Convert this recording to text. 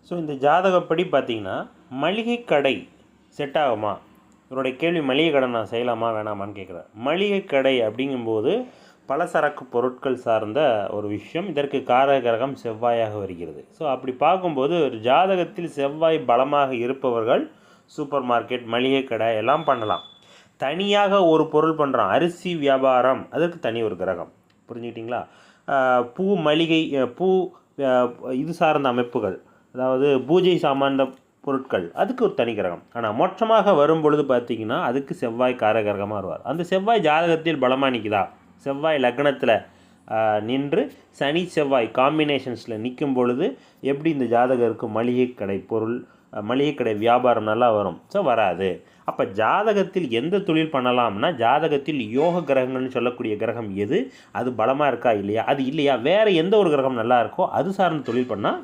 So இந்த ஜாதகப்படி பார்த்திங்கன்னா மளிகை கடை செட் ஆகுமா? இவருடைய கேள்வி மளிகை கடை நான் செய்யலாமா வேணாமான்னு கேட்குறேன். மளிகை கடை அப்படிங்கும்போது பலசரக்கு பொருட்கள் சார்ந்த ஒரு விஷயம். இதற்கு காரக கிரகம் செவ்வாயாக வருகிறது. ஸோ அப்படி பார்க்கும்போது ஒரு ஜாதகத்தில் செவ்வாய் பலமாக இருப்பவர்கள் சூப்பர் மார்க்கெட், மளிகை கடை எல்லாம் பண்ணலாம். தனியாக ஒரு பொருள் பண்ணுறான், அரிசி வியாபாரம், அதற்கு தனி ஒரு கிரகம். புரிஞ்சுக்கிட்டிங்களா? பூ மளிகை, பூ இது சார்ந்த அமைப்புகள், அதாவது பூஜை சாமான்ந்த பொருட்கள், அதுக்கு ஒரு தனி கிரகம். ஆனால் மோட்சமாக வரும் பொழுது பார்த்திங்கன்னா அதுக்கு செவ்வாய் காரகிரகமாக வருவார். அந்த செவ்வாய் ஜாதகத்தில் பலமாக நிற்குதா? செவ்வாய் லக்னத்தில் நின்று சனி செவ்வாய் காம்பினேஷன்ஸில் நிற்கும் பொழுது எப்படி இந்த ஜாதகருக்கு மளிகை கடை பொருள், மளிகை கடை வியாபாரம் நல்லா வரும்? ஸோ வராது. அப்போ ஜாதகத்தில் எந்த தொழில் பண்ணலாம்னா, ஜாதகத்தில் யோக கிரகங்கள்னு சொல்லக்கூடிய கிரகம் எது, அது பலமாக இருக்கா இல்லையா, அது இல்லையா வேறு எந்த ஒரு கிரகம் நல்லா இருக்கோ அது சார்ந்த தொழில் பண்ணால்